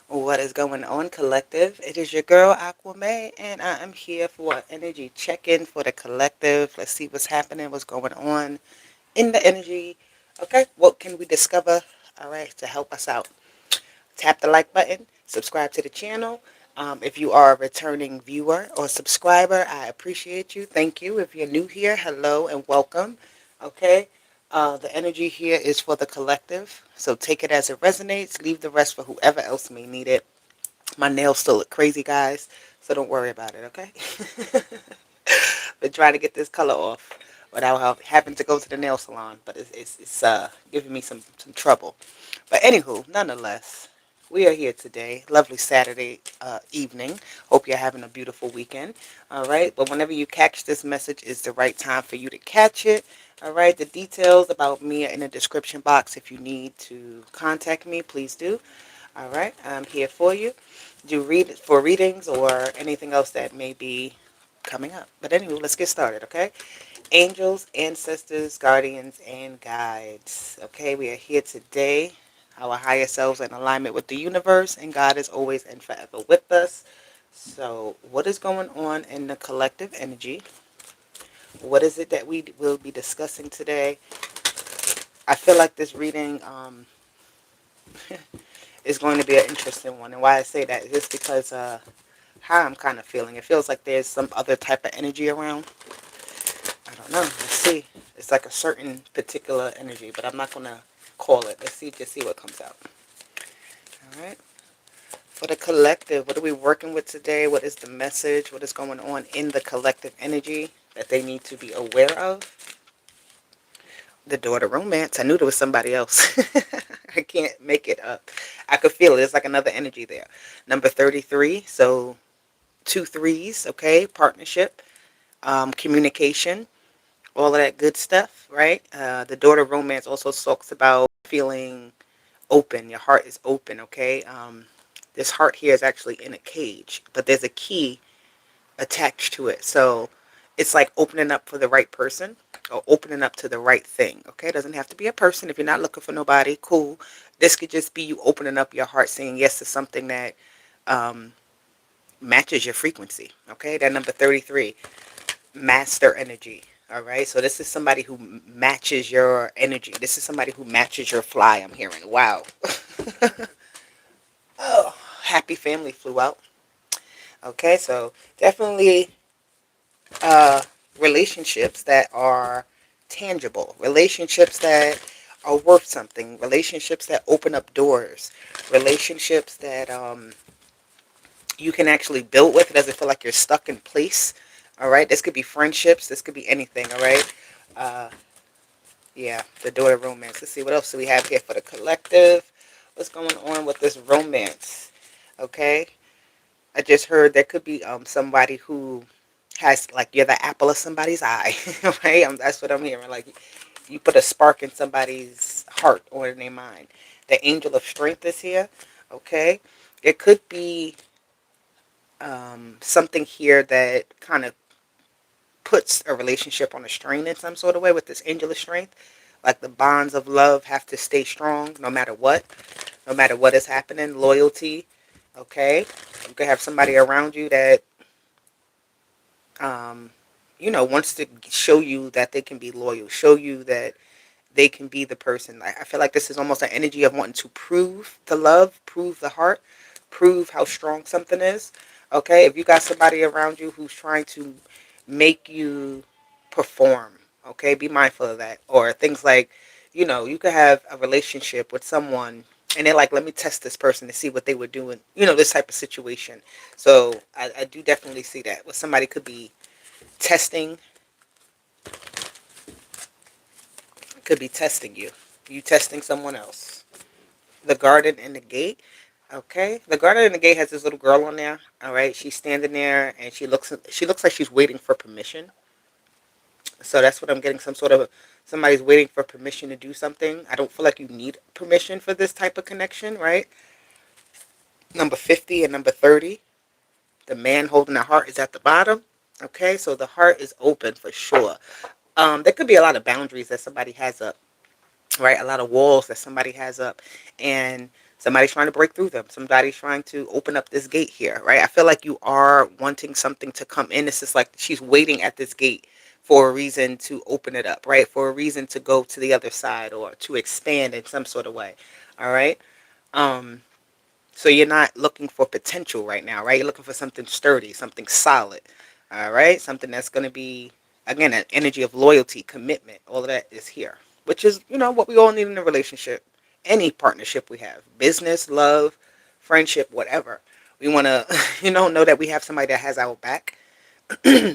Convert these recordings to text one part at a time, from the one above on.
What is going on, collective? It is your girl Aquame, and I am here for an energy check-in for the collective. Let's see what's happening, what's going on in the energy. Okay, what can we discover? All right, to help us out. Tap the like button, subscribe to the channel. If you are a returning viewer or subscriber, I appreciate you. Thank you. If you're new here, hello and welcome. Okay. The energy here is for the collective, so take it as it resonates. Leave the rest for whoever else may need it. My nails still look crazy, guys, so don't worry about it, okay? Been trying to get this color off without having to go to the nail salon, but it's giving me some trouble. But anywho, nonetheless, we are here today. Lovely Saturday evening. Hope you're having a beautiful weekend. All right. But whenever you catch this message, is the right time for you to catch it. All right. The details about me are in the description box. If you need to contact me, please do. All right. I'm here for you. Do read for readings or anything else that may be coming up. But anyway, let's get started. Okay. Angels, ancestors, guardians, and guides. Okay, we are here today. Our higher selves in alignment with the universe, and God is always and forever with us. So, what is going on in the collective energy? What is it that we will be discussing today? I feel like this reading is going to be an interesting one. And why I say that is just because how I'm kind of feeling. It feels like there's some other type of energy around. I don't know. Let's see. It's like a certain particular energy, but I'm not going to call it. Let's see, just see what comes out. All right. For the collective, what are we working with today? What is the message? What is going on in the collective energy that they need to be aware of? The daughter romance. I knew there was somebody else. I can't make it up. I could feel it. It's like another energy there. Number 33. So two threes. Okay. Partnership, communication, all of that good stuff, right? The daughter romance also talks about feeling open. Your heart is open, okay? This heart here is actually in a cage, but there's a key attached to it. So it's like opening up for the right person or opening up to the right thing, okay? It doesn't have to be a person. If you're not looking for nobody, cool. This could just be you opening up your heart, saying yes to something that um, matches your frequency, okay? That number 33. Master energy. All right. So this is somebody who matches your energy. This is somebody who matches your fly. I'm hearing. Wow. Oh, happy family flew out. Okay. So definitely uh, relationships that are tangible, relationships that are worth something, relationships that open up doors, relationships that you can actually build with. It doesn't feel like you're stuck in place. All right. This could be friendships. This could be anything. All right. Uh, Yeah, the daughter romance. Let's see, what else do we have here for the collective? What's going on with this romance? Okay. I just heard there could be somebody who has, like, you're the apple of somebody's eye. Right? That's what I'm hearing. Like, you put a spark in somebody's heart or in their mind. The angel of strength is here. Okay. It could be something here that kind of puts a relationship on a strain in some sort of way with this angel of strength. Like the bonds of love have to stay strong no matter what is happening. Loyalty, okay? You could have somebody around you that, um, wants to show you that they can be loyal, show you that they can be the person. I feel like this is almost an energy of wanting to prove the love, prove the heart, prove how strong something is. Okay, if you got somebody around you who's trying to make you perform, okay, be mindful of that. Or things like, you could have a relationship with someone and they're like, let me test this person to see what they would do in, this type of situation. So I do definitely see that. Well, somebody could be testing, you. You testing someone else. The garden and the gate. Okay, the garden and the gate has this little girl on there. All right, she's standing there and she looks like she's waiting for permission. So that's what I'm getting. Somebody's waiting for permission to do something. I don't feel like you need permission for this type of connection, right? Number 50 and number 30. The man holding the heart is at the bottom. Okay, so the heart is open for sure. There could be a lot of boundaries that somebody has up, right? A lot of walls that somebody has up, and Somebody's trying to break through them. Somebody's trying to open up this gate here, right? I feel like you are wanting something to come in. It's just like she's waiting at this gate for a reason to open it up, right? For a reason to go to the other side or to expand in some sort of way. All right. Um, so you're not looking for potential right now, right? You're looking for something sturdy, something solid. All right. Something that's going to be, again, an energy of loyalty, commitment. All of that is here, which is, what we all need in a relationship, any partnership we have, business, love, friendship, whatever. We want to, know that we have somebody that has our back,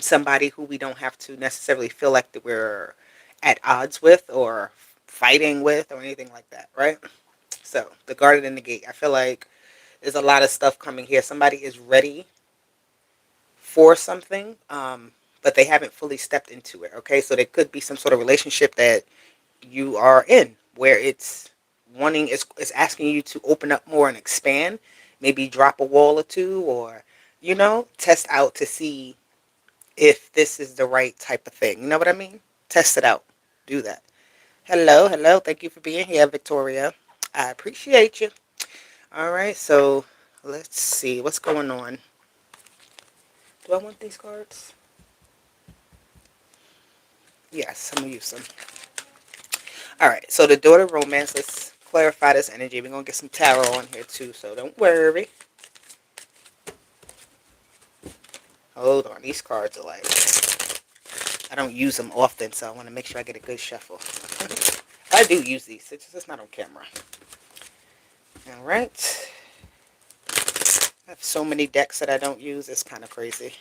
somebody who we don't have to necessarily feel like that we're at odds with or fighting with or anything like that, right? So the garden and the gate. I feel like there's a lot of stuff coming here. Somebody is ready for something, but they haven't fully stepped into it. Okay, so there could be some sort of relationship that you are in where it's asking you to open up more and expand, maybe drop a wall or two, or test out to see if this is the right type of thing. You know what I mean? Test it out. Do that. Hello, hello. Thank you for being here, Victoria. I appreciate you. All right, so let's see what's going on. Do I want these cards? Yes, I'm gonna use them. All right, so the daughter romance. Let's clarify this energy. We're gonna get some tarot on here too, so don't worry. Hold on, these cards are like I don't use them often, so I want to make sure I get a good shuffle. I do use these. It's just not on camera. All right. I have so many decks that I don't use. It's kind of crazy.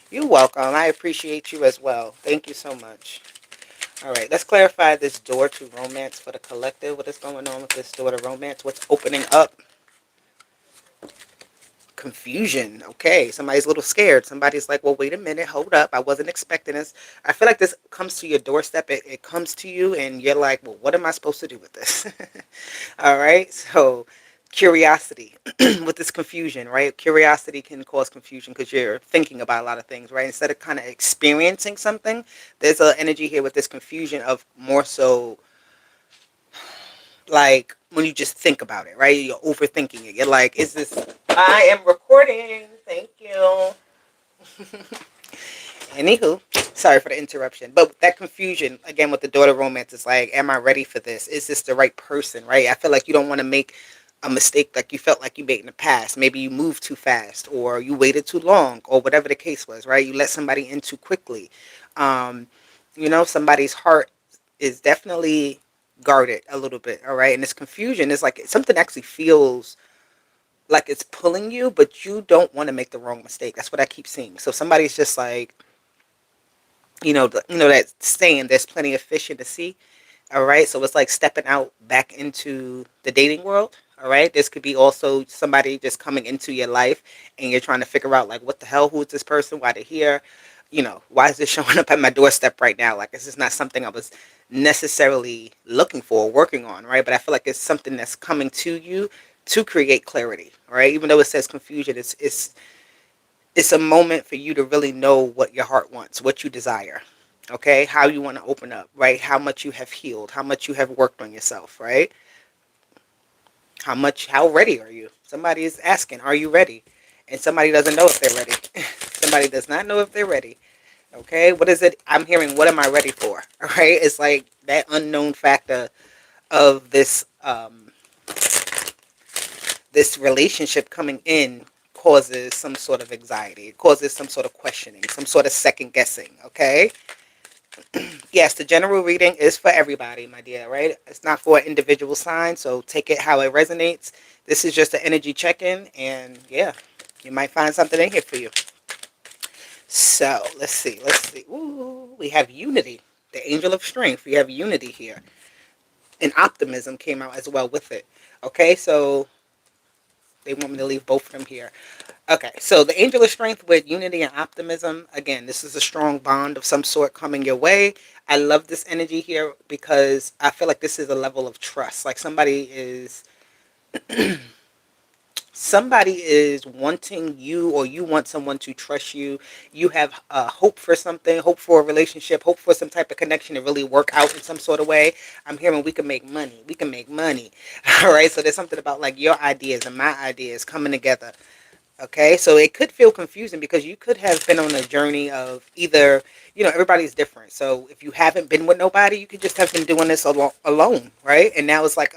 You're welcome. I appreciate you as well. Thank you so much. All right, let's clarify this door to romance for the collective. What is going on with this door to romance? What's opening up? Confusion. Okay, somebody's a little scared. Somebody's like, well, wait a minute, hold up. I wasn't expecting this. I feel like this comes to your doorstep. It comes to you and you're like, well, what am I supposed to do with this? All right, so curiosity with this confusion, right? Curiosity can cause confusion because you're thinking about a lot of things, right? Instead of kind of experiencing something, there's an energy here with this confusion of more so like when you just think about it, right? You're overthinking it. You're like, is this, I am recording. Thank you. Anywho, sorry for the interruption. But that confusion, again, with the daughter romance, is like, am I ready for this? Is this the right person, right? I feel like you don't want to make a mistake like you felt like you made in the past. Maybe you moved too fast or you waited too long or whatever the case was, right? You let somebody in too quickly. Um, somebody's heart is definitely guarded a little bit, all right? And this confusion is like something actually feels like it's pulling you, but you don't want to make the wrong mistake. That's what I keep seeing. So somebody's just like, that saying, there's plenty of fish in the sea. All right. So it's like stepping out back into the dating world. All right. This could be also somebody just coming into your life and you're trying to figure out, like, what the hell? Who is this person? Why they're here? Why is this showing up at my doorstep right now? Like, this is not something I was necessarily looking for or working on. Right. But I feel like it's something that's coming to you to create clarity. All right. Even though it says confusion, it's a moment for you to really know what your heart wants, what you desire, okay? How you want to open up, right? How much you have healed, how much you have worked on yourself, right? How ready are you? Somebody is asking, are you ready? And somebody doesn't know if they're ready. Somebody does not know if they're ready, okay? What is it? I'm hearing, what am I ready for, all right? It's like that unknown factor of this relationship coming in causes some sort of anxiety. It causes some sort of questioning, some sort of second guessing, okay? Yes, the general reading is for everybody, my dear, right? It's not for an individual sign, so take it how it resonates. This is just an energy check-in, and yeah, you might find something in here for you. So, let's see. Ooh, we have unity. The angel of strength. We have unity here. And optimism came out as well with it. Okay, so they want me to leave both of them here. Okay, so the angel of strength with unity and optimism. Again, this is a strong bond of some sort coming your way. I love this energy here because I feel like this is a level of trust. Like somebody is somebody is wanting you, or you want someone to trust you. You have hope for something, hope for a relationship, hope for some type of connection to really work out in some sort of way. I'm hearing we can make money. We can make money. All right. So there's something about like your ideas and my ideas coming together. Okay. So it could feel confusing because you could have been on a journey of either, everybody's different. So if you haven't been with nobody, you could just have been doing this alone. Right. And now it's like,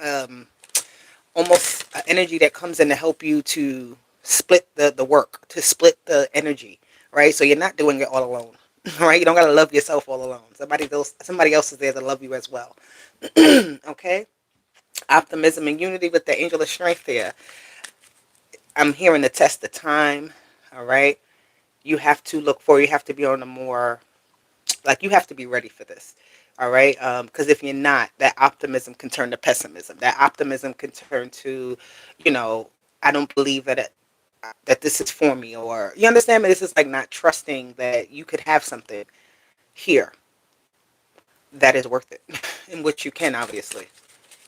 almost an energy that comes in to help you to split the work, to split the energy, right? So you're not doing it all alone, right? You don't gotta love yourself all alone. Somebody else is there to love you as well. Okay? Optimism and unity with the angel of strength there. I'm hearing to test the time, all right? You have to be on a more, like, you have to be ready for this. All right. Because if you're not, that optimism can turn to pessimism. That optimism can turn to, you know, I don't believe that this is for me, or you understand me. This is like not trusting that you could have something here that is worth it, in which you can obviously.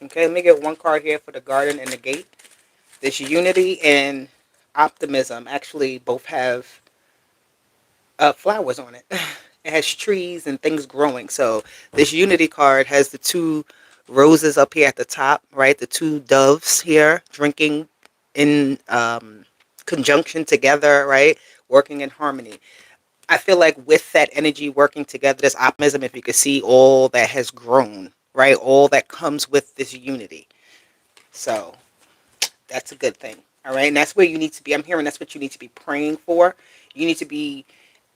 Okay. Let me get one card here for the garden and the gate. This unity and optimism actually both have flowers on it. It has trees and things growing. So this unity card has the two roses up here at the top, right? The two doves here drinking in conjunction together, right? Working in harmony. I feel like with that energy working together, this optimism, if you could see all that has grown, right? All that comes with this unity. So that's a good thing. All right. And that's where you need to be. I'm hearing that's what you need to be praying for. You need to be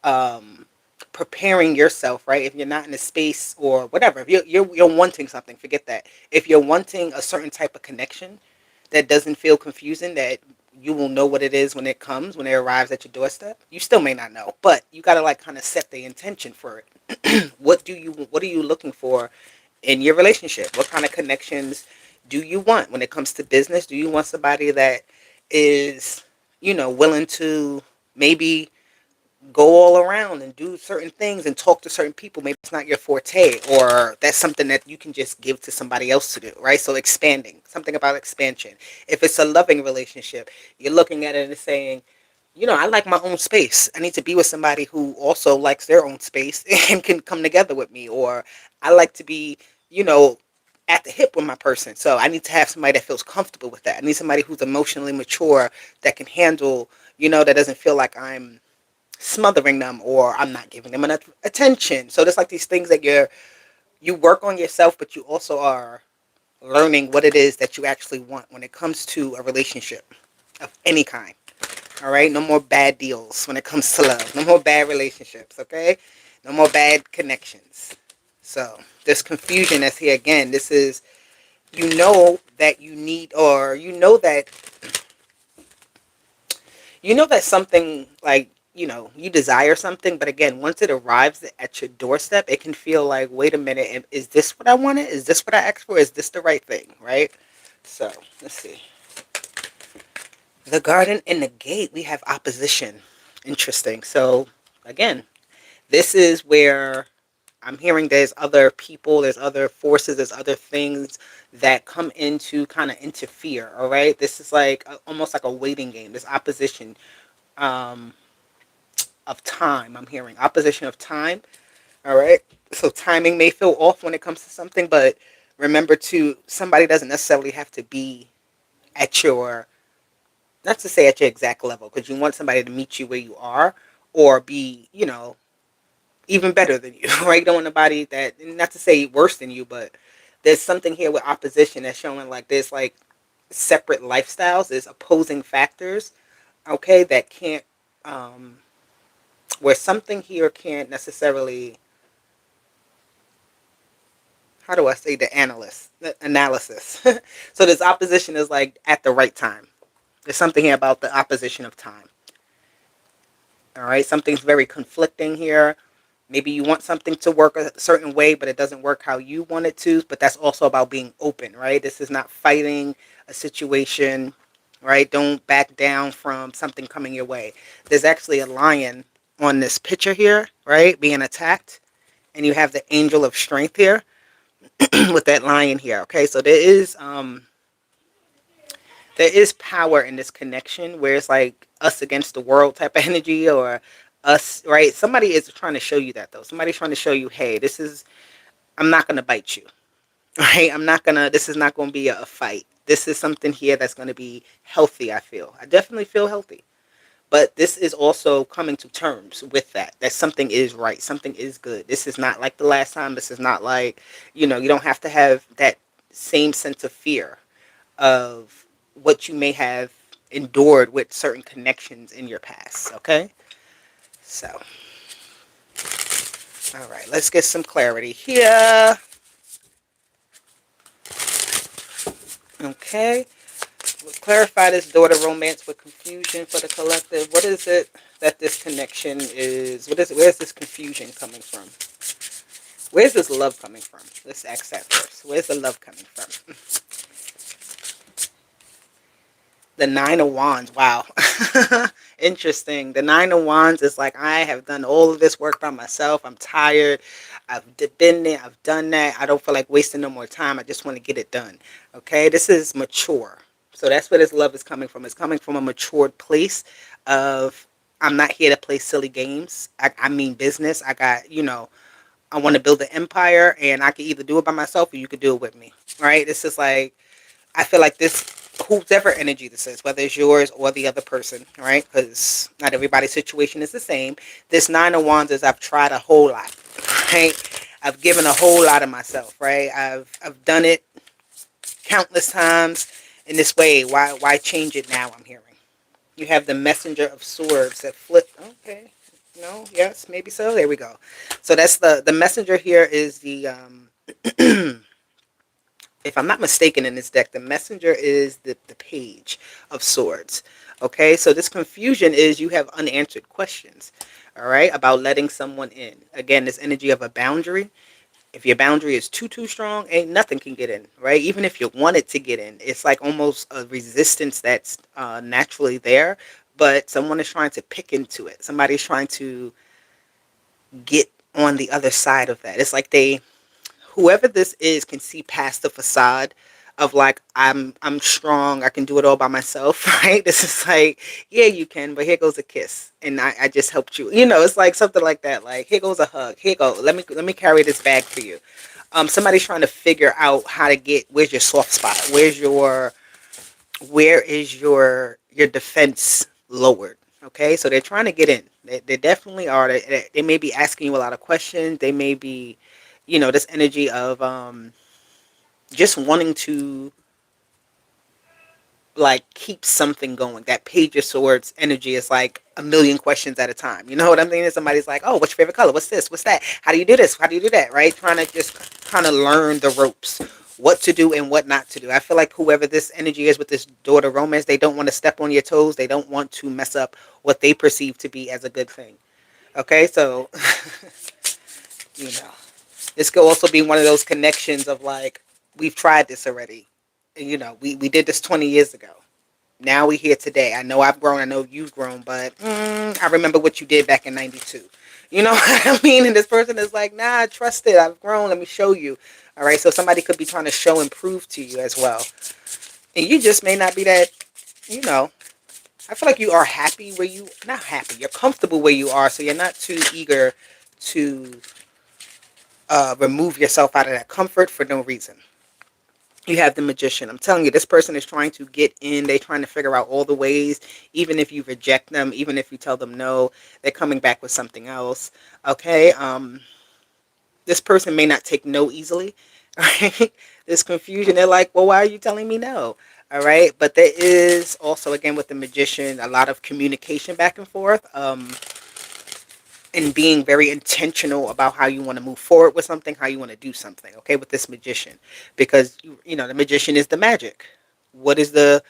um, preparing yourself, right? If you're not in a space or whatever, if you're wanting something, forget that. If you're wanting a certain type of connection that doesn't feel confusing, that you will know what it is when it comes, when it arrives at your doorstep. You still may not know, but you got to like kind of set the intention for it. What are you looking for in your relationship? What kind of connections do you want when it comes to business? Do you want somebody that is, willing to maybe go all around and do certain things and talk to certain people? Maybe it's not your forte, or that's something that you can just give to somebody else to do, right? So expanding, something about expansion. If it's a loving relationship, you're looking at it and saying, I like my own space. I need to be with somebody who also likes their own space and can come together with me. Or I like to be, you know, at the hip with my person. So I need to have somebody that feels comfortable with that. I need somebody who's emotionally mature, that can handle, that doesn't feel like I'm smothering them or I'm not giving them enough attention. So there's like these things that you work on yourself, but you also are learning what it is that you actually want when it comes to a relationship of any kind. All right, no more bad deals when it comes to love. No more bad relationships. Okay, no more bad connections. So this confusion that's here again. This is, that you need, or that something, like, you desire something, but again, once it arrives at your doorstep, it can feel like, wait a minute, is this what I wanted? Is this what I asked for? Is this the right thing? Right? So let's see. The garden and the gate, we have opposition. Interesting. So again, this is where I'm hearing there's other people, there's other forces, there's other things that come in to kind of interfere. All right. This is like almost like a waiting game. This opposition um, of time. I'm hearing opposition of time. All right. So timing may feel off when it comes to something, but remember to somebody doesn't necessarily have to be at your, not to say at your exact level, because you want somebody to meet you where you are, or be, even better than you, right? You don't want nobody that, not to say worse than you, but there's something here with opposition that's showing like there's like separate lifestyles, there's opposing factors, okay, that can't, um, where something here can't necessarily, how do I say, the analysis. So this opposition is like at the right time. There's something here about the opposition of time. All right, something's very conflicting here. Maybe you want something to work a certain way, but it doesn't work how you want it to. But that's also about being open, right? This is not fighting a situation, right? Don't back down from something coming your way. There's actually a lion on this picture here, right? Being attacked. And you have the angel of strength here with that lion here. Okay, so there is There is power in this connection where it's like us against the world type of energy, or us, right? Somebody is trying to show you that though. Somebody's trying to show you, hey, this is, I'm not going to bite you, right? I'm not going to, this is not going to be a fight. This is something here that's going to be healthy, I feel. I definitely feel healthy. But this is also coming to terms with that. That something is right. Something is good. This is not like the last time. This is not like, you don't have to have that same sense of fear of what you may have endured with certain connections in your past. Okay? So, all right, let's get some clarity here. Okay. We'll clarify this daughter romance with confusion for the collective. What is it that this connection is? What is it? Where's this confusion coming from? Where's this love coming from? Let's ask that first. Where's the love coming from? The Nine of Wands. Wow. Interesting. The Nine of Wands is like, I have done all of this work by myself. I'm tired. I've been there. I've done that. I don't feel like wasting no more time. I just want to get it done. Okay. This is mature. So that's where this love is coming from. It's coming from a matured place of, I'm not here to play silly games. I mean business. I want to build an empire, and I can either do it by myself or you could do it with me. Right? This is like, I feel like this, whoever energy this is, whether it's yours or the other person, right? Because not everybody's situation is the same. This Nine of Wands is, I've tried a whole lot, right? I've given a whole lot of myself, right? I've done it countless times in this way. Why change it now? I'm hearing. You have the Messenger of Swords that flip. Okay. No, yes, maybe so. There we go. So that's the messenger here is the if I'm not mistaken in this deck, the messenger is the page of swords. Okay, so this confusion is you have unanswered questions, all right, about letting someone in. Again, this energy of a boundary. If your boundary is too strong, ain't nothing can get in, right? Even if you want it to get in, it's like almost a resistance that's naturally there, but someone is trying to pick into it. Somebody's trying to get on the other side of that. It's like whoever this is can see past the facade of like, I'm strong, I can do it all by myself, right? This is like, yeah, you can, but here goes a kiss, and I just helped you. It's like something like that. Like, here goes a hug. Here go. Let me carry this bag for you. Somebody's trying to figure out how to get, where's your soft spot? Where is your defense lowered? Okay, so they're trying to get in. They definitely are. They may be asking you a lot of questions. They may be, this energy of just wanting to like keep something going. That Page of Swords energy is like a million questions at a time. You know what I mean? And somebody's like, oh, what's your favorite color? What's this? What's that? How do you do this? How do you do that? Right? Trying to just kind of learn the ropes, what to do and what not to do. I feel like whoever this energy is with this daughter romance, they don't want to step on your toes. They don't want to mess up what they perceive to be as a good thing. Okay, so you know, this could also be one of those connections of like, we've tried this already. We did this 20 years ago. Now we here today. I know I've grown. I know you've grown, but I remember what you did back in '92. You know what I mean? And this person is like, nah, I trust it. I've grown. Let me show you. All right. So somebody could be trying to show and prove to you as well. And you just may not be that, you know, I feel like you are happy where you, not happy, you're comfortable where you are. So you're not too eager to remove yourself out of that comfort for no reason. You have the Magician. I'm telling you, this person is trying to get in. They're trying to figure out all the ways. Even if you reject them, even if you tell them no, they're coming back with something else. Okay. This person may not take no easily. Right? This confusion. They're like, well, why are you telling me no? All right. But there is also, again, with the Magician, a lot of communication back and forth. And being very intentional about how you want to move forward with something, how you want to do something, okay, with this Magician. Because the Magician is the magic. What is the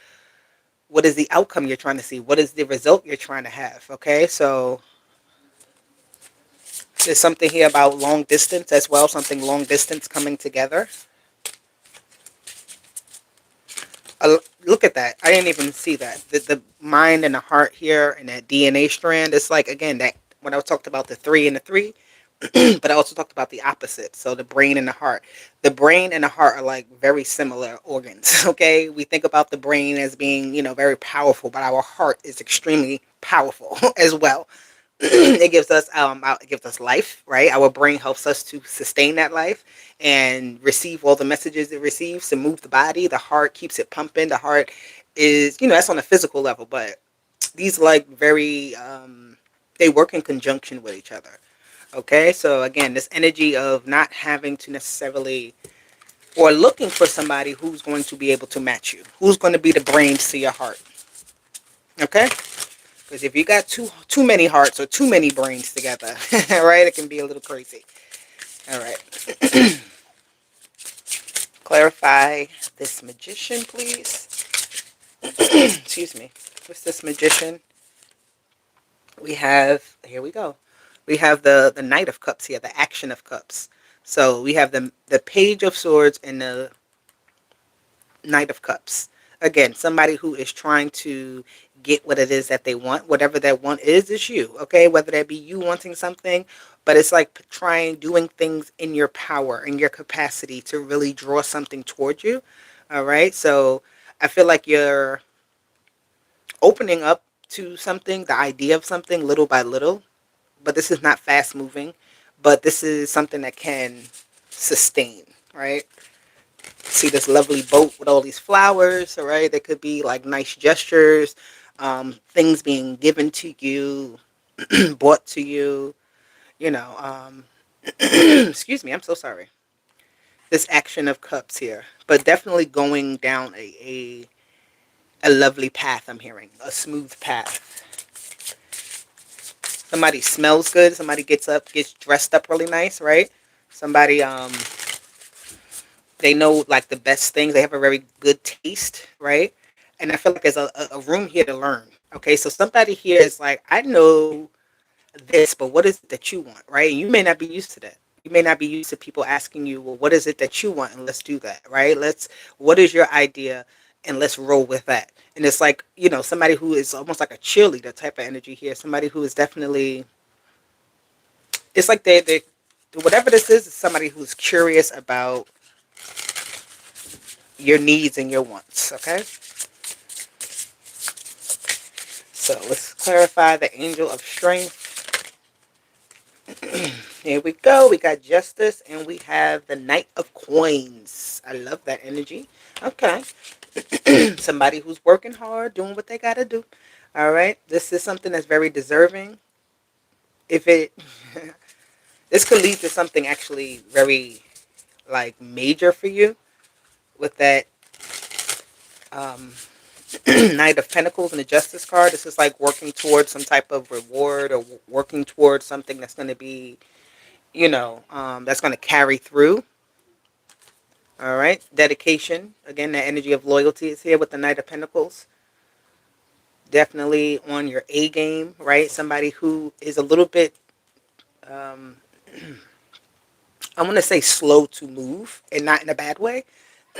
outcome you're trying to see? What is the result you're trying to have? Okay, so there's something here about long distance as well, something long distance coming together. Look at that. I didn't even see that. The mind and the heart here and that DNA strand, it's like, again, that when I talked about the three and the three, But I also talked about the opposite. So the brain and the heart. The brain and the heart are like very similar organs. Okay, we think about the brain as being, very powerful, but our heart is extremely powerful as well. It gives us life, right? Our brain helps us to sustain that life and receive all the messages it receives to move the body. The heart keeps it pumping. The heart is, that's on a physical level, but these like very they work in conjunction with each other. Okay, so again, this energy of not having to necessarily or looking for somebody who's going to be able to match you, who's going to be the brains to your heart. Okay, because if you got too many hearts or too many brains together, right, it can be a little crazy. All right, clarify this magician, please. Excuse me. What's this magician? We have, here we go. We have the Knight of Cups here, the Action of Cups. So we have the Page of Swords and the Knight of Cups. Again, somebody who is trying to get what it is that they want. Whatever that want is you. Okay, whether that be you wanting something, but it's like doing things in your power, in your capacity to really draw something towards you. All right, so I feel like you're opening up to something, the idea of something, little by little. But this is not fast moving. But this is something that can sustain. Right. See this lovely boat with all these flowers, all right? There could be like nice gestures, things being given to you, bought to you, you know. Excuse me, I'm so sorry. This Action of Cups here, but definitely going down a lovely path. I'm hearing a smooth path. Somebody smells good. Somebody gets dressed up really nice, right? Somebody they know like the best things. They have a very good taste, right? And I feel like there's a room here to learn. Okay, so somebody here is like, I know this, but what is it that you want, right? And you may not be used to that. You may not be used to people asking you, well, what is it that you want? And let's do that, right? What is your idea? And let's roll with that. And it's like, somebody who is almost like a cheerleader type of energy here. Somebody who is definitely, it's like they whatever this is somebody who's curious about your needs and your wants, okay? So let's clarify the Angel of Strength. Here we go. We got Justice and we have the Knight of Coins. I love that energy. Okay. Somebody who's working hard, doing what they got to do. All right. This is something that's very deserving. If it, this could lead to something actually very like major for you with that um, Knight of Pentacles and the Justice card. This is like working towards some type of reward or working towards something that's going to be, that's going to carry through. All right. Dedication. Again, that energy of loyalty is here with the Knight of Pentacles. Definitely on your A game, right? Somebody who is a little bit, um, I want to say slow to move and not in a bad way.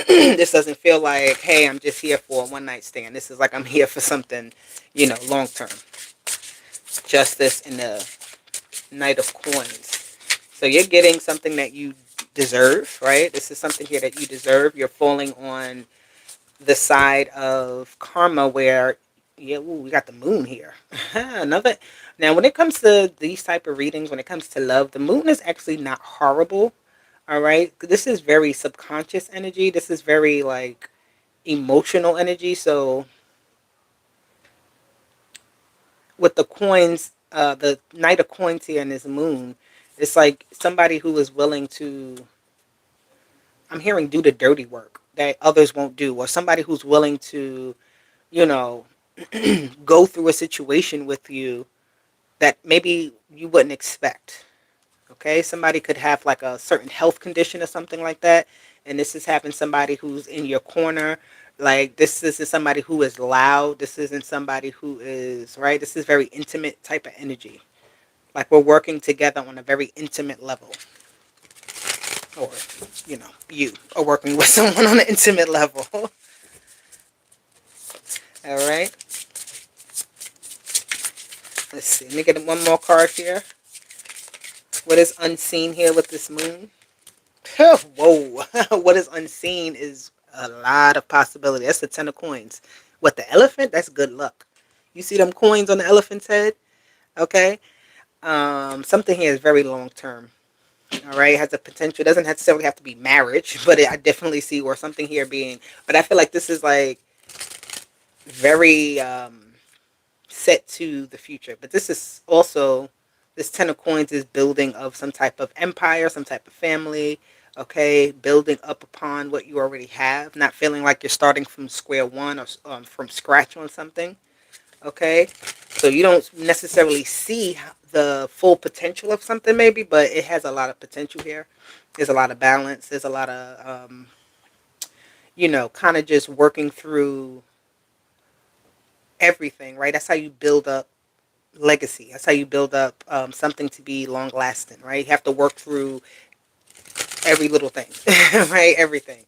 This doesn't feel like, hey, I'm just here for a one night stand. This is like I'm here for something, long term. Justice and the Knight of Coins. So you're getting something that you deserve, right? This is something here that you deserve. You're falling on the side of karma where, yeah, ooh, we got the moon here. Another. Now, when it comes to these type of readings, when it comes to love, the moon is actually not horrible. All right. This is very subconscious energy. This is very like emotional energy. So with the coins, the Knight of Coins here and this moon, it's like somebody who is willing to, I'm hearing, do the dirty work that others won't do, or somebody who's willing to, you know, go through a situation with you that maybe you wouldn't expect. Okay, somebody could have like a certain health condition or something like that, and this is having somebody who's in your corner. Like this isn't somebody who is loud. This isn't somebody who is right. This is very intimate type of energy. Like we're working together on a very intimate level, or you are working with someone on an intimate level. All right. Let's see. Let me get one more card here. What is unseen here with this moon? Whoa. What is unseen is a lot of possibility. That's the 10 of coins. What, the elephant? That's good luck. You see them coins on the elephant's head? Okay. Something here is very long term. All right, it has a potential. It doesn't necessarily have to be marriage, but I definitely see or something here being. But I feel like this is like very set to the future. But this is also, this 10 of coins is building of some type of empire, some type of family. Okay, building up upon what you already have, not feeling like you're starting from square one or from scratch on something. Okay, so you don't necessarily see the full potential of something maybe, but it has a lot of potential here. There's a lot of balance. There's a lot of kind of just working through everything, right? That's how you build up legacy. That's how you build up something to be long lasting, right? You have to work through every little thing, right? Everything.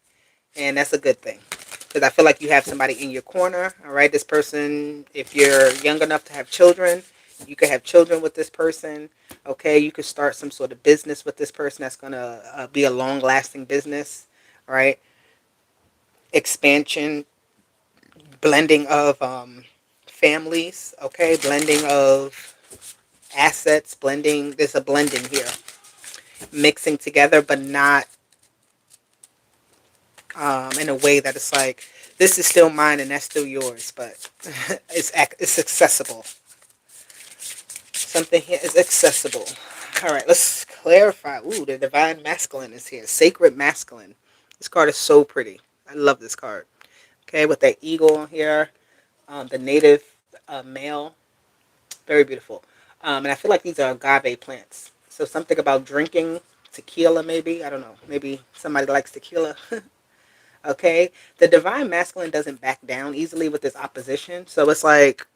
And that's a good thing. Because I feel like you have somebody in your corner, all right? This person, if you're young enough to have children, you could have children with this person, okay? You could start some sort of business with this person that's going to be a long lasting business, right? Expansion, blending of families, okay? Blending of assets, blending. There's a blending here, mixing together, but not in a way that it's like this is still mine and that's still yours, but it's accessible. Something here is accessible. All right, let's clarify. Ooh, the divine masculine is here. Sacred masculine. This card is so pretty. I love this card. Okay, with that eagle on here, the native male, very beautiful. And I feel like these are agave plants. So something about drinking tequila, maybe. I don't know. Maybe somebody likes tequila. Okay, the divine masculine doesn't back down easily with this opposition. So it's like,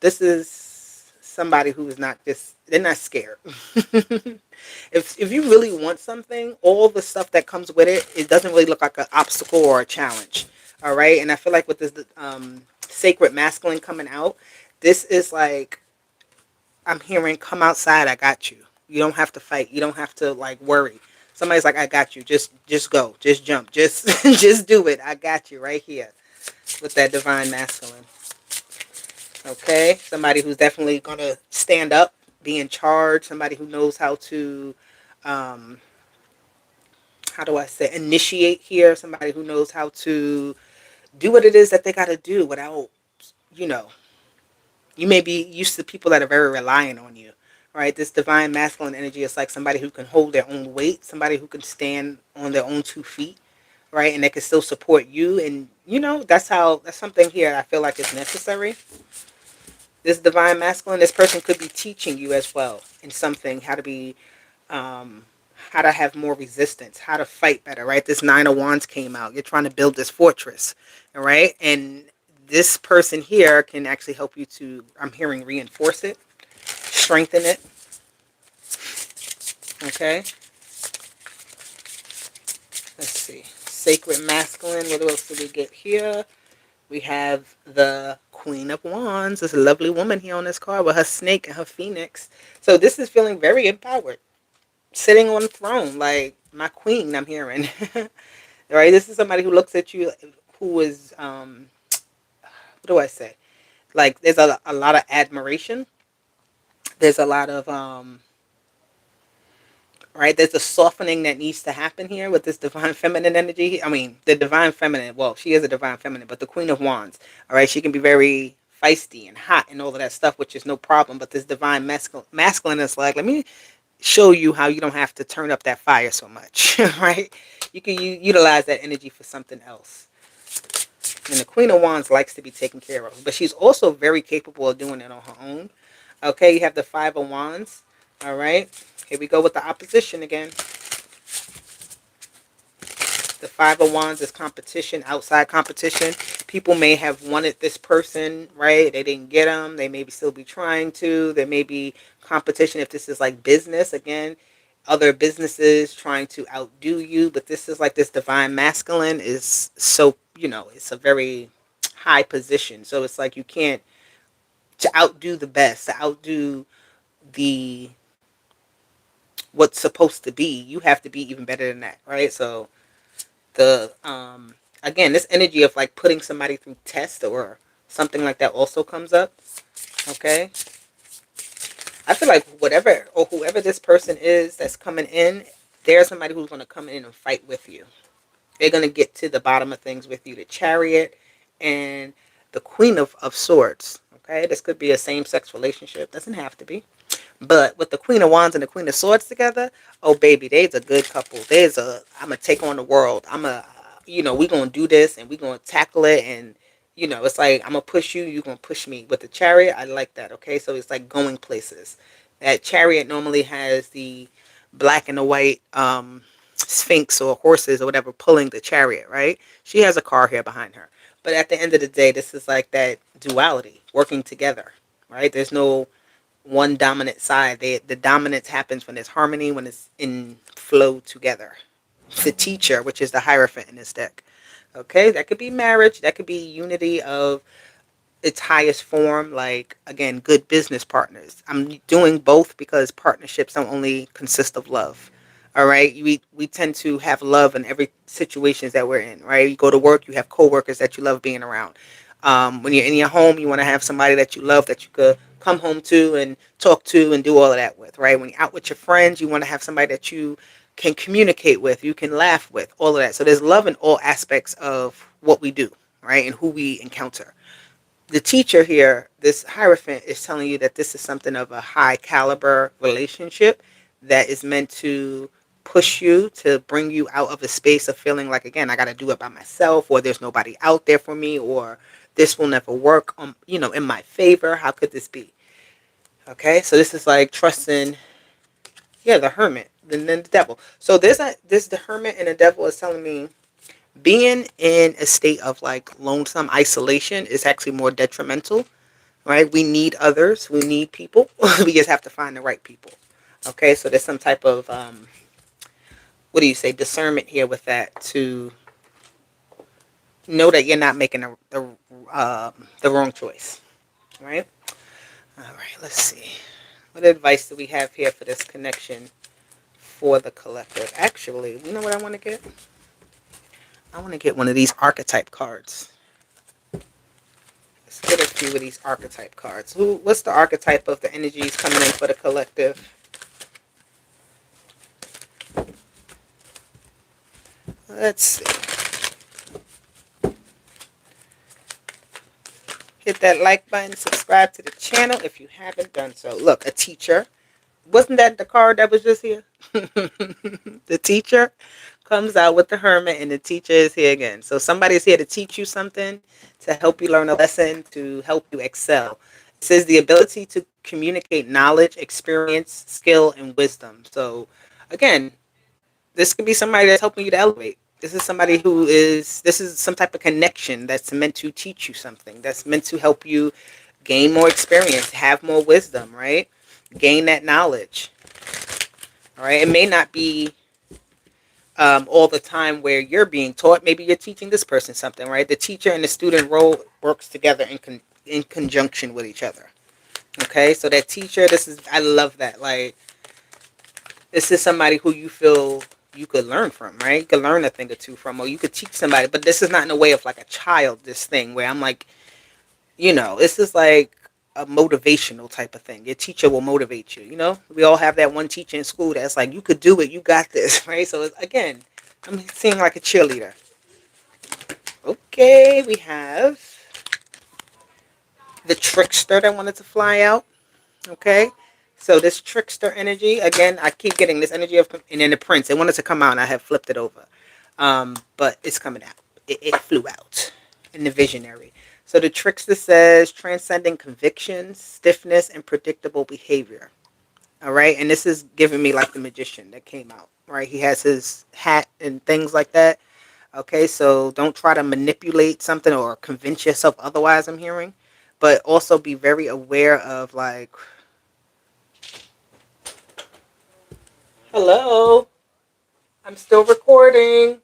this is somebody who is not just, they're not scared. If you really want something, all the stuff that comes with it, it doesn't really look like an obstacle or a challenge. All right, and I feel like with this sacred masculine coming out, this is like, I'm hearing, come outside, I got you. You don't have to fight. You don't have to like worry. Somebody's like, I got you. Just go. Just jump. Just just do it. I got you right here with that divine masculine. Okay? Somebody who's definitely gonna stand up, be in charge, somebody who knows um how do I say, initiate here, somebody who knows how to do what it is that they gotta do without, you know, you may be used to people that are very reliant on you, right? This divine masculine energy is like somebody who can hold their own weight, somebody who can stand on their own 2 feet, right? And they can still support you. And, that's something here I feel like is necessary. This divine masculine, this person could be teaching you as well in something, um, how to have more resistance, how to fight better, right? This 9 of Wands came out. You're trying to build this fortress, all right? And this person here can actually help you to, I'm hearing, reinforce it, strengthen it, okay? Let's see. Sacred masculine, what else do we get here? We have the Queen of Wands. There's a lovely woman here on this card with her snake and her phoenix. So this is feeling very empowered, sitting on the throne, like my queen, I'm hearing. Right? This is somebody who looks at you, who is, what do I say? Like, there's a lot of admiration. There's a lot of, right? There's a softening that needs to happen here with this divine feminine energy. I mean, the divine feminine, well, she is a divine feminine, but the Queen of Wands, all right? She can be very feisty and hot and all of that stuff, which is no problem. But this divine masculine is like, let me show you how you don't have to turn up that fire so much, right? You can utilize that energy for something else. And the Queen of Wands likes to be taken care of, but she's also very capable of doing it on her own. Okay, you have the 5 of Wands. All right, here we go with the opposition again. The 5 of Wands is competition, outside competition. People may have wanted this person, right? They didn't get them. They maybe still be trying to. There may be competition if this is like business. Again, other businesses trying to outdo you. But this is like this divine masculine is so, it's a very high position. So it's like you can't, to outdo the best, to outdo the what's supposed to be. You have to be even better than that, right? So the again, this energy of like putting somebody through test or something like that also comes up. Okay, I feel like whatever or whoever this person is that's coming in, there's somebody who's going to come in and fight with you. They're going to get to the bottom of things with you. The Chariot and the Queen of Swords. Okay, this could be a same-sex relationship. Doesn't have to be. But with the Queen of Wands and the Queen of Swords together, oh baby, they's a good couple. I'm gonna take on the world. We gonna do this and we gonna tackle it, and it's like I'm gonna push you, you gonna push me. With the Chariot, I like that. Okay, so it's like going places. That Chariot normally has the black and the white sphinx or horses or whatever pulling the chariot, right? She has a car here behind her. But at the end of the day, this is like that duality working together, right? There's no one dominant side. The dominance happens when there's harmony, when it's in flow together. The teacher, which is the Hierophant in this deck. Okay, that could be marriage. That could be unity of its highest form, like again, good business partners. I'm doing both because partnerships don't only consist of love. All right, we tend to have love in every situations that we're in. Right, you go to work, you have coworkers that you love being around. When you're in your home, you want to have somebody that you love that you could come home to and talk to and do all of that with. Right, when you're out with your friends, you want to have somebody that you can communicate with, you can laugh with, all of that. So there's love in all aspects of what we do, right, and who we encounter. The teacher here, this Hierophant, is telling you that this is something of a high caliber relationship that is meant to push you, to bring you out of a space of feeling like, again, I got to do it by myself, or there's nobody out there for me, or this will never work, in my favor. How could this be? Okay, so this is like trusting, yeah, the Hermit, and then the Devil. So the Hermit and the Devil is telling me being in a state of like lonesome isolation is actually more detrimental, right? We need others. We need people. We just have to find the right people. Okay, so there's some type of what do you say, discernment here with that to know that you're not making the wrong choice, right? All right, let's see. What advice do we have here for this connection for the collective? Actually, you know what I want to get? I want to get one of these archetype cards. Let's get a few of these archetype cards. What's the archetype of the energies coming in for the collective? Let's see. Hit that like button, subscribe to the channel if you haven't done so. Look, a teacher. Wasn't that the card that was just here? The teacher comes out with the Hermit, and the teacher is here again. So somebody's here to teach you something, to help you learn a lesson, to help you excel. It says the ability to communicate knowledge, experience, skill, and wisdom. So again, this could be somebody that's helping you to elevate. This is some type of connection that's meant to teach you something, that's meant to help you gain more experience, have more wisdom, right? Gain that knowledge. All right. It may not be all the time where you're being taught. Maybe you're teaching this person something, right? The teacher and the student role works together in conjunction with each other. Okay. So that teacher, I love that. Like, this is somebody who you feel you could learn from, right? You could learn a thing or two from, or you could teach somebody. But this is not in a way of like a child, this thing where I'm like, this is like a motivational type of thing. Your teacher will motivate you. We all have that one teacher in school that's like, you could do it, you got this, right? So again, I'm seeing like a cheerleader. Okay, we have the trickster that wanted to fly out. Okay, so this trickster energy, again, I keep getting this energy of, and then the prince. It wanted to come out, and I have flipped it over, but it's coming out. It flew out in the visionary. So the trickster says transcending convictions, stiffness, and predictable behavior. All right, and this is giving me like the magician that came out. Right, he has his hat and things like that. Okay, so don't try to manipulate something or convince yourself otherwise. I'm hearing, but also be very aware of like, hello, I'm still recording.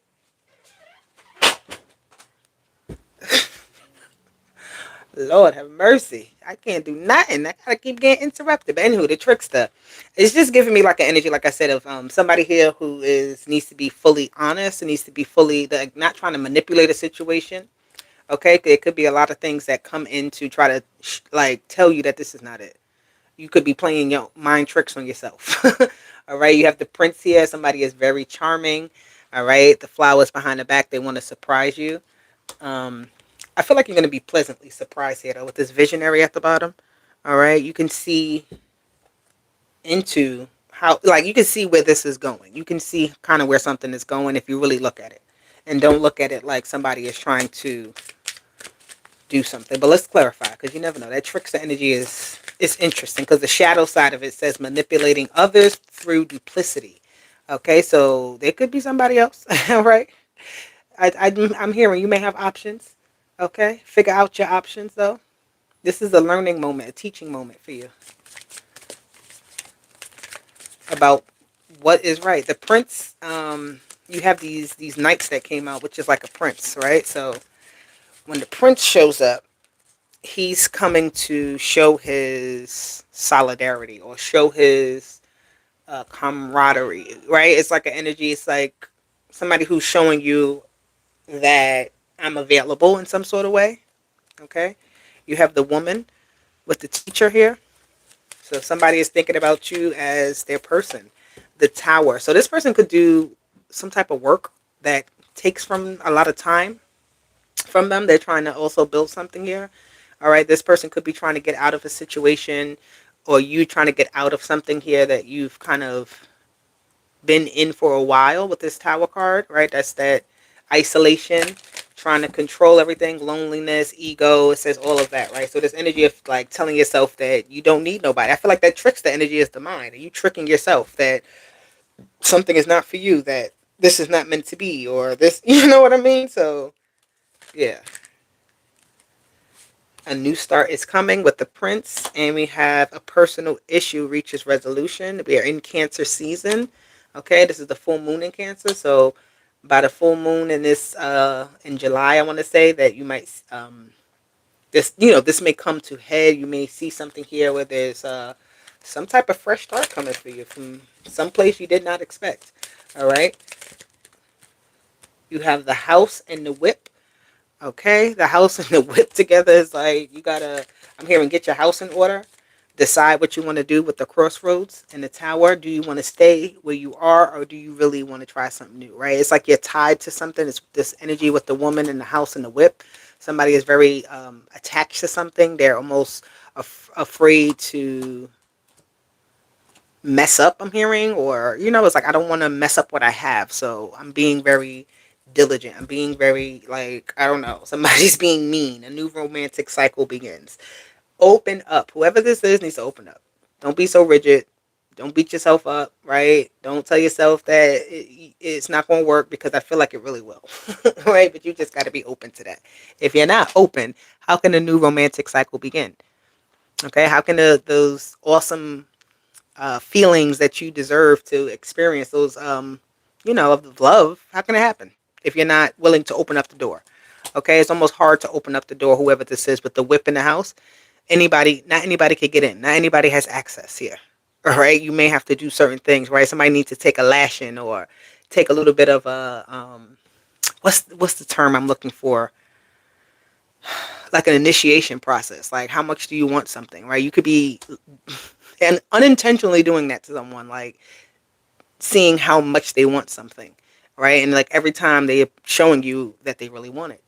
Lord have mercy. I can't do nothing. I gotta keep getting interrupted. But anywho, the trickster. It's just giving me like an energy, like I said, of somebody here who is needs to be fully honest and needs to be fully not trying to manipulate a situation. Okay, there could be a lot of things that come in to try to like tell you that this is not it. You could be playing your mind tricks on yourself. All right, you have the prince here. Somebody is very charming. All right, the flowers behind the back. They want to surprise you. Um, I feel like you're going to be pleasantly surprised here, though, with this visionary at the bottom. All right, you can see into how, like, you can see where this is going. You can see kind of where something is going if you really look at it, and don't look at it like somebody is trying to do something. But let's clarify, because you never know. That trickster energy is interesting because the shadow side of it says manipulating others through duplicity. Okay, so there could be somebody else. All right. I'm hearing you may have options. Okay, figure out your options though. This is a learning moment, a teaching moment for you about what is right. The prince, you have these knights that came out, which is like a prince, right? So when the prince shows up, he's coming to show his solidarity or show his camaraderie, right? It's like an energy. It's like somebody who's showing you that I'm available in some sort of way. Okay, you have the woman with the teacher here. So somebody is thinking about you as their person. The tower. So this person could do some type of work that takes from a lot of time from them. They're trying to also build something here. All right, this person could be trying to get out of a situation, or you trying to get out of something here that you've kind of been in for a while with this tower card, right? That's that isolation, trying to control everything, loneliness, ego. It says all of that, right? So this energy of like telling yourself that you don't need nobody. I feel like that tricks the energy is the mind. Are you tricking yourself that something is not for you, that this is not meant to be, or this, you know what I mean? So yeah. A new start is coming with the prince, and we have a personal issue reaches resolution. We are in Cancer season. Okay, this is the full moon in Cancer, so by the full moon in this in July, I want to say that you might this this may come to head. You may see something here where there's some type of fresh start coming for you from some place you did not expect. All right, you have the house and the whip. Okay, the house and the whip together is like you gotta. I'm hearing get your house in order. Decide what you want to do with the crossroads and the tower. Do you want to stay where you are, or do you really want to try something new? Right? It's like you're tied to something. It's this energy with the woman and the house and the whip. Somebody is very attached to something. They're almost afraid to mess up. I'm hearing, or it's like I don't want to mess up what I have, so I'm being very diligent. I'm being very like I don't know. Somebody's being mean. A new romantic cycle begins. Open up. Whoever this is needs to open up. Don't be so rigid. Don't beat yourself up, right? Don't tell yourself that it's not going to work because I feel like it really will, right? But you just got to be open to that. If you're not open, how can a new romantic cycle begin? Okay, how can those awesome feelings that you deserve to experience, those of love, how can it happen if you're not willing to open up the door? Okay, it's almost hard to open up the door, whoever this is, with the whip in the house. Not anybody can get in. Not anybody has access here. All right, you may have to do certain things, right? Somebody needs to take a lashing or take a little bit of a what's the term I'm looking for? Like an initiation process. Like how much do you want something, right? You could be and unintentionally doing that to someone, like seeing how much they want something, right? And like every time they're showing you that they really want it,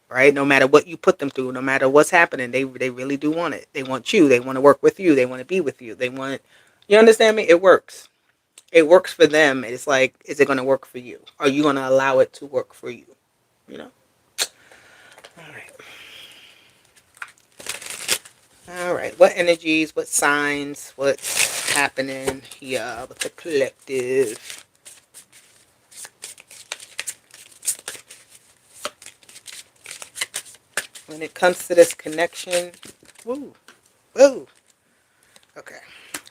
right? No matter what you put them through, no matter what's happening, they really do want it. They want you. They want to work with you. They want to be with you. They want, you understand me? It works. It works for them. It's like, is it going to work for you? Are you going to allow it to work for you? You know? All right. All right. What energies, what signs, what's happening here with the collective? When it comes to this connection, woo, woo. Okay.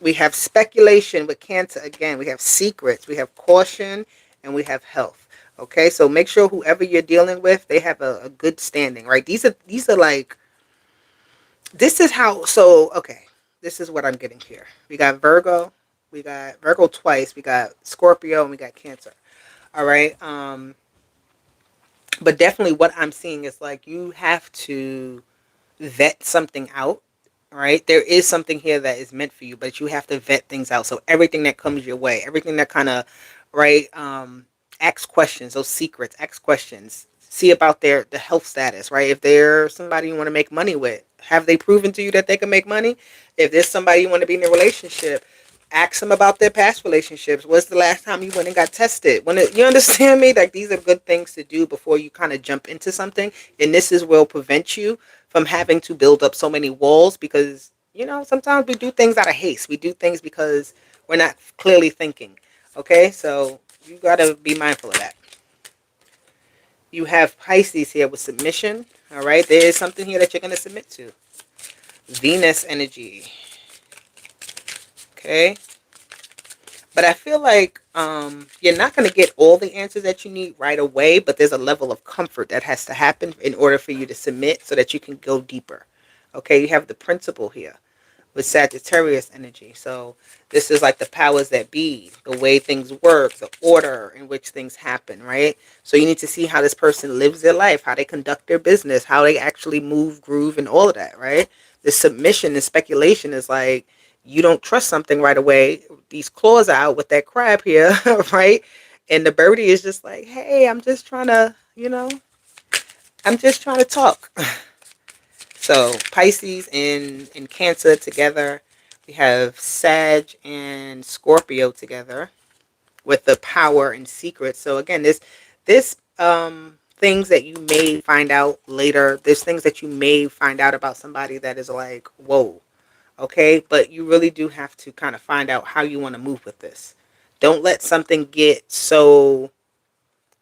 We have speculation with Cancer again. We have secrets. We have caution, and we have health. Okay, so make sure whoever you're dealing with, they have a good standing, right? These are like This is how, so, okay. This is what I'm getting here. We got Virgo. We got Virgo twice. We got Scorpio and we got Cancer. All right. But definitely what I'm seeing is like you have to vet something out, right? There is something here that is meant for you, but you have to vet things out. So everything that comes your way, everything that kind of, right, ask questions, those secrets, ask questions, see about the health status, right? If they're somebody you want to make money with, have they proven to you that they can make money? If there's somebody you want to be in a relationship, ask them about their past relationships. When's the last time you went and got tested? You understand me? Like these are good things to do before you kind of jump into something, and this is will prevent you from having to build up so many walls because sometimes we do things out of haste. We do things because we're not clearly thinking. Okay, so you got to be mindful of that. You have Pisces here with submission. All right, there is something here that you're going to submit to. Venus energy. Okay, but I feel like you're not going to get all the answers that you need right away, but there's a level of comfort that has to happen in order for you to submit so that you can go deeper. Okay, you have the principle here with Sagittarius energy. So this is like the powers that be, the way things work, the order in which things happen, right? So you need to see how this person lives their life, how they conduct their business, how they actually move, groove, and all of that, right? The submission and speculation is like you don't trust something right away. These claws are out with that crab here, right? And the birdie is just like, hey, I'm just trying to talk. So Pisces and Cancer together. We have Sag and Scorpio together with the power and secrets. So again, this things that you may find out later. There's things that you may find out about somebody that is like, whoa, okay? But you really do have to kind of find out how you want to move with this. Don't let something get to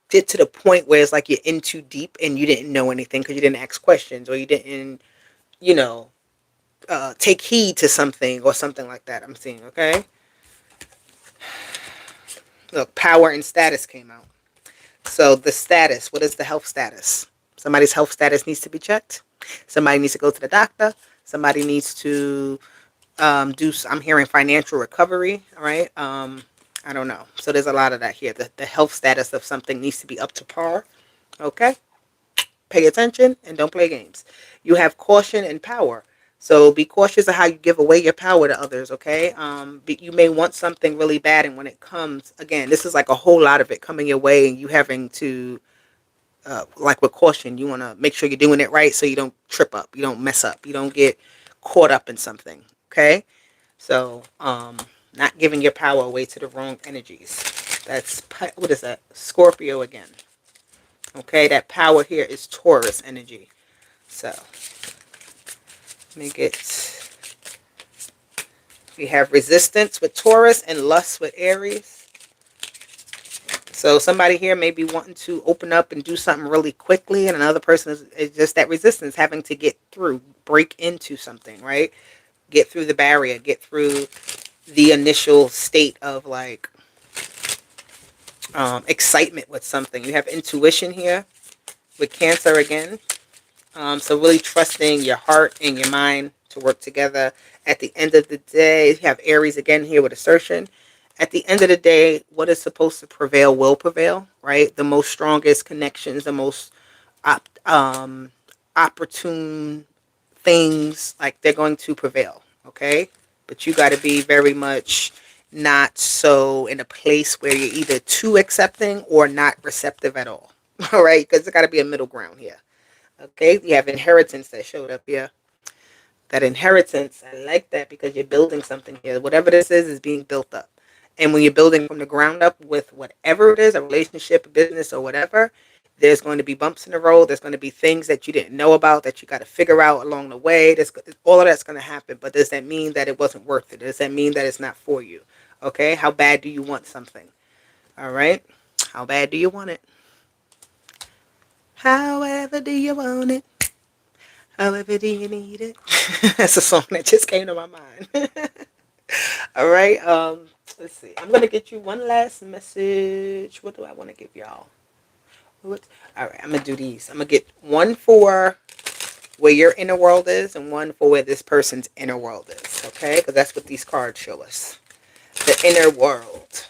the point where it's like you're in too deep and you didn't know anything because you didn't ask questions or you didn't, you know, take heed to something or something like that. I'm seeing, okay? Look, power and status came out. So the status, what is the health status? Somebody's health status needs to be checked. Somebody needs to go to the doctor. Somebody needs to I'm hearing financial recovery, all right? I don't know. So there's a lot of that here. The health status of something needs to be up to par, okay? Pay attention and don't play games. You have caution and power. So be cautious of how you give away your power to others, okay? You may want something really bad, and when it comes, again, this is like a whole lot of it coming your way, and you having to, like with caution, you want to make sure you're doing it right so you don't trip up, you don't mess up, you don't get caught up in something, okay? So, not giving your power away to the wrong energies. What is that? Scorpio again. Okay, that power here is Taurus energy. So, let me get, we have resistance with Taurus and lust with Aries. So somebody here may be wanting to open up and do something really quickly, and another person is just that resistance, having to get through, break into something, right? Get through the barrier, get through the initial state of like excitement with something. You have intuition here with Cancer again. So really trusting your heart and your mind to work together. At the end of the day, you have Aries again here with assertion. At the end of the day, what is supposed to prevail will prevail, right? The most strongest connections, the most opportune things, like they're going to prevail, okay? But you got to be very much not so in a place where you're either too accepting or not receptive at all, all right? Because there got to be a middle ground here. Okay, you have inheritance that showed up here. That inheritance, I like that because you're building something here. Whatever this is being built up. And when you're building from the ground up with whatever it is, a relationship, a business, or whatever, there's going to be bumps in the road. There's going to be things that you didn't know about that you got to figure out along the way. All of that's going to happen. But does that mean that it wasn't worth it? Does that mean that it's not for you? Okay, how bad do you want something? All right, how bad do you want it? However do you want it? However do you need it? That's a song that just came to my mind. All right. Let's see. I'm gonna get you one last message. What do I want to give y'all? All right. I'm gonna do these. I'm gonna get one for where your inner world is and one for where this person's inner world is. Okay? Because that's what these cards show us. The inner world.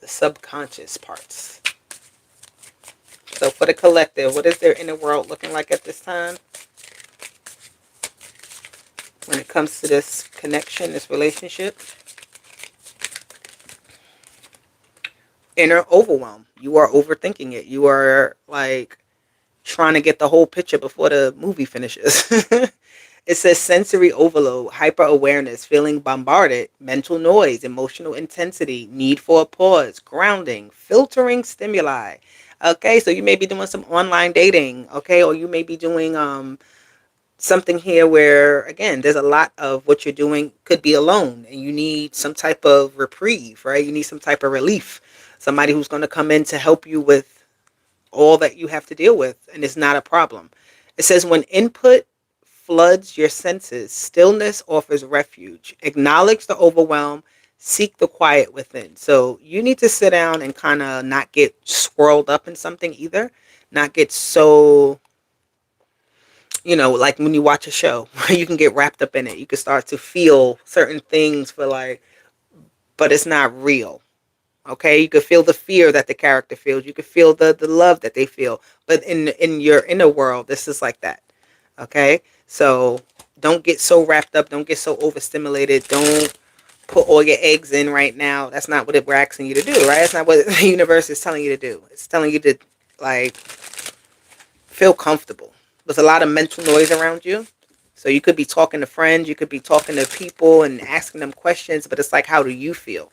The subconscious parts. So for the collective, what is their inner world looking like at this time? When it comes to this connection, this relationship? Inner overwhelm. You are overthinking it. You are like trying to get the whole picture before the movie finishes. It says sensory overload, hyper awareness, feeling bombarded, mental noise, emotional intensity, need for a pause, grounding, filtering stimuli. Okay, so you may be doing some online dating, okay, or you may be doing something here where, again, there's a lot of what you're doing could be alone and you need some type of reprieve, right? You need some type of relief. Somebody who's going to come in to help you with all that you have to deal with, and it's not a problem. It says when input floods your senses, stillness offers refuge. Acknowledge the overwhelm, seek the quiet within. So you need to sit down and kind of not get swirled up in something either. Not get so, like when you watch a show, you can get wrapped up in it. You can start to feel certain things for like, but it's not real. Okay, you could feel the fear that the character feels. You could feel the love that they feel. But in your inner world, this is like that. Okay, so don't get so wrapped up. Don't get so overstimulated. Don't put all your eggs in right now. That's not what we're asking you to do, right? That's not what the universe is telling you to do. It's telling you to like feel comfortable. There's a lot of mental noise around you. So you could be talking to friends, you could be talking to people and asking them questions, but it's like, how do you feel?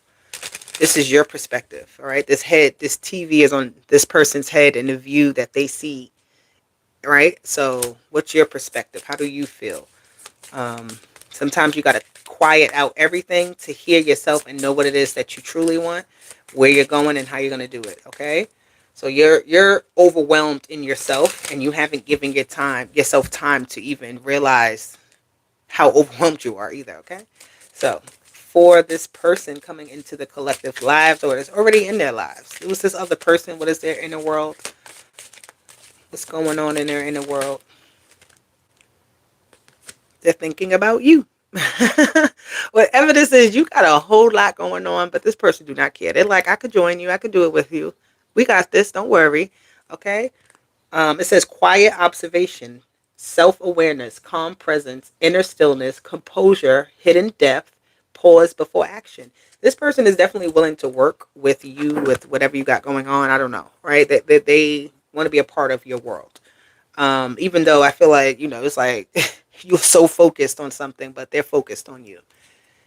This is your perspective, all right? This TV is on this person's head and the view that they see, right? So what's your perspective? How do you feel? Sometimes you got to quiet out everything to hear yourself and know what it is that you truly want, where you're going and how you're going to do it, okay? So you're overwhelmed in yourself and you haven't given yourself time to even realize how overwhelmed you are either, okay? So for this person coming into the collective lives or is already in their lives, who's this other person? What is their inner world? What's going on in their inner world? They're thinking about you. Whatever this is, you got a whole lot going on, but this person do not care. They're like, I could join you. I could do it with you. We got this. Don't worry. Okay. It says quiet observation, self-awareness, calm presence, inner stillness, composure, hidden depth, pause before action. This person is definitely willing to work with you with whatever you got going on. I don't know, right? They want to be a part of your world. Even though I feel like, it's like you're so focused on something, but they're focused on you.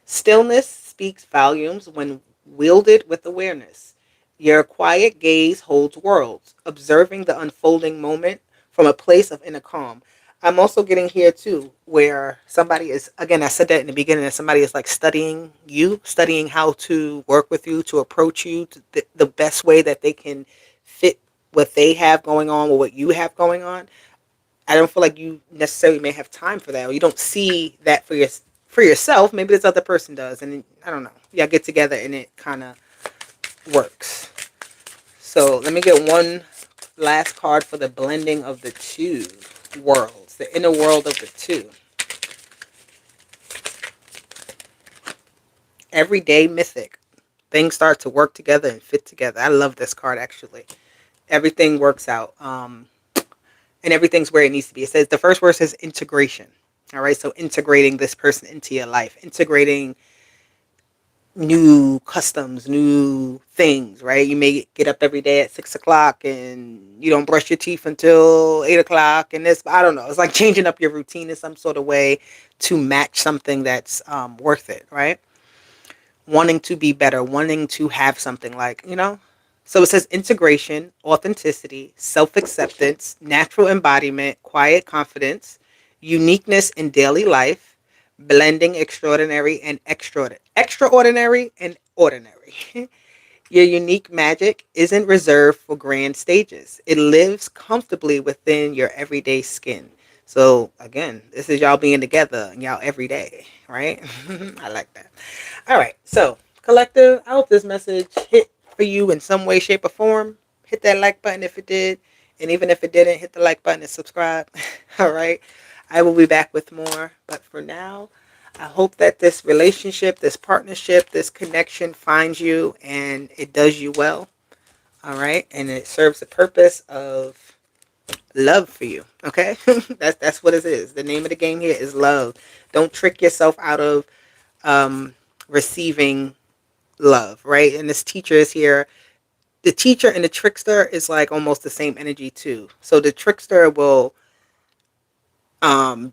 Stillness speaks volumes when wielded with awareness. Your quiet gaze holds worlds, observing the unfolding moment from a place of inner calm. I'm also getting here too, where somebody is, again, I said that in the beginning, that somebody is like studying you, studying how to work with you, to approach you to the best way that they can fit what they have going on or what you have going on. I don't feel like you necessarily may have time for that, or you don't see that for yourself. Maybe this other person does, and I don't know. Y'all get together and it kind of works. So let me get one last card for the blending of the two worlds, the inner world of the two. Everyday mythic. Things start to work together and fit together. I love this card actually. Everything works out. And everything's where it needs to be. It says the first word says integration. All right, so integrating this person into your life, integrating new customs, new things, right? You may get up every day at 6 o'clock and you don't brush your teeth until 8 o'clock, and this, I don't know. It's like changing up your routine in some sort of way to match something that's worth it, right? Wanting to be better, wanting to have something like. So it says integration, authenticity, self-acceptance, natural embodiment, quiet confidence, uniqueness in daily life, blending extraordinary and ordinary. Your unique magic isn't reserved for grand stages. It lives comfortably within your everyday skin. So again, this is y'all being together and y'all every day, right? I like that. All right, so collective, I hope this message hit for you in some way, shape, or form. Hit that like button if it did, and even if it didn't, hit the like button and subscribe. All right, I will be back with more. But for now, I hope that this relationship, this partnership, this connection finds you and it does you well. All right. And it serves the purpose of love for you. Okay. That's what it is. The name of the game here is love. Don't trick yourself out of um, receiving love. Right. And this teacher is here. The teacher and the trickster is like almost the same energy too. So the trickster will um,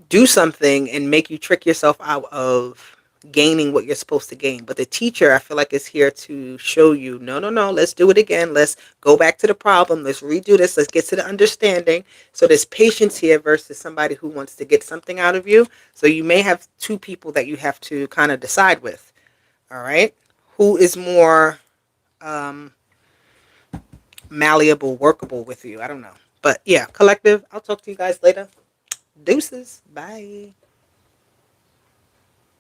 do something and make you trick yourself out of gaining what you're supposed to gain. But the teacher, I feel like, is here to show you, no, no, no, let's do it again. Let's go back to the problem. Let's redo this. Let's get to the understanding. So there's patience here versus somebody who wants to get something out of you. So you may have two people that you have to kind of decide with. All right. Who is more um, malleable, workable with you? I don't know. But yeah, collective. I'll talk to you guys later. Deuces. Bye.